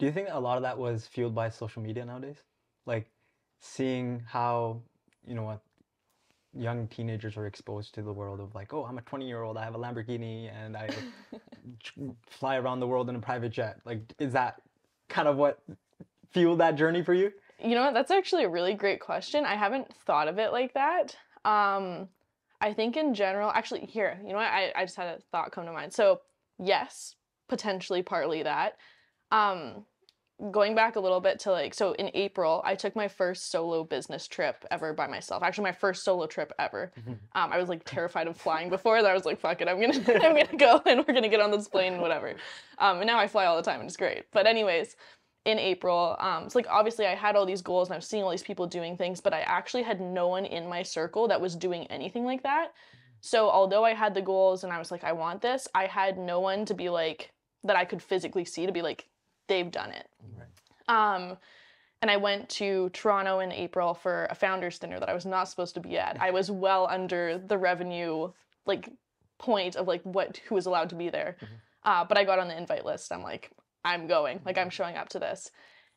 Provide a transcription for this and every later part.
Do you think a lot of that was fueled by social media nowadays? Like seeing how, what young teenagers are exposed to the world of like, oh, I'm a 20-year-old, I have a Lamborghini, and I fly around the world in a private jet. Like, is that kind of what fueled that journey for you? You know what? That's actually a really great question. I haven't thought of it like that. I think in general, actually, here, you know what? I just had a thought come to mind. So, yes, potentially partly that. Going back a little bit to like, so in April, I took my first solo business trip ever by myself. Actually, my first solo trip ever. I was like terrified of flying before that. I was like, fuck it, I'm gonna go and we're gonna get on this plane and whatever. And now I fly all the time and it's great. But anyways, in April, so like obviously I had all these goals and I was seeing all these people doing things, but I actually had no one in my circle that was doing anything like that. So although I had the goals and I was like, I want this, I had no one to be like, that I could physically see to be like, they've done it. Right. And I went to Toronto in April for a founders dinner that I was not supposed to be at. I was well under the revenue like point of like who was allowed to be there. But I got on the invite list. I'm like, I'm going, like I'm showing up to this.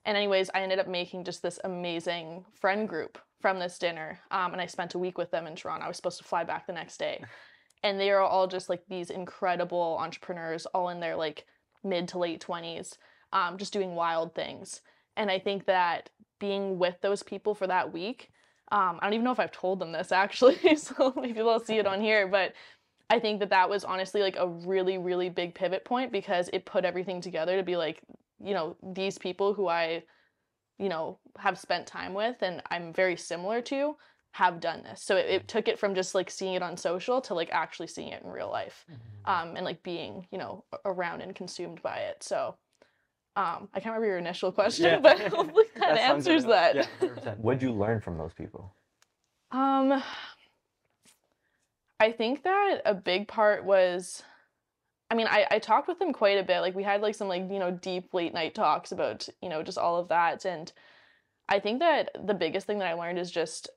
And anyways, I ended up making just this amazing friend group from this dinner. And I spent a week with them in Toronto. I was supposed to fly back the next day. And they are all just like these incredible entrepreneurs, all in their like mid to late 20s. Just doing wild things. And I think that being with those people for that week, I don't even know if I've told them this actually, so maybe they'll see it on here, but I think that that was honestly like a really, really big pivot point because it put everything together to be like, these people who I, have spent time with and I'm very similar to have done this. So it took it from just like seeing it on social to like actually seeing it in real life, and like being, around and consumed by it. So I can't remember your initial question, but hopefully that answers that. Yeah, 100%. What did you learn from those people? I think that a big part was, I talked with them quite a bit. Like we had like some like, deep late night talks about, just all of that. And I think that the biggest thing that I learned is just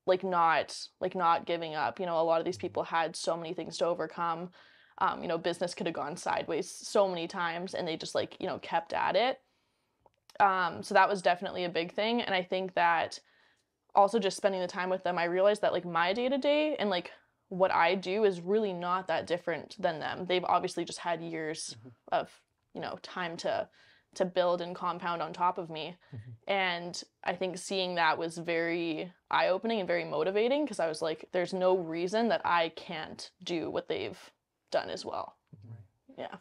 not giving up. A lot of these people had so many things to overcome. Business could have gone sideways so many times and they just kept at it. So that was definitely a big thing. And I think that also just spending the time with them, I realized that like my day-to-day and like what I do is really not that different than them. They've obviously just had years of, time to build and compound on top of me. And I think seeing that was very eye-opening and very motivating because I was like, there's no reason that I can't do what they've done as well. Yeah.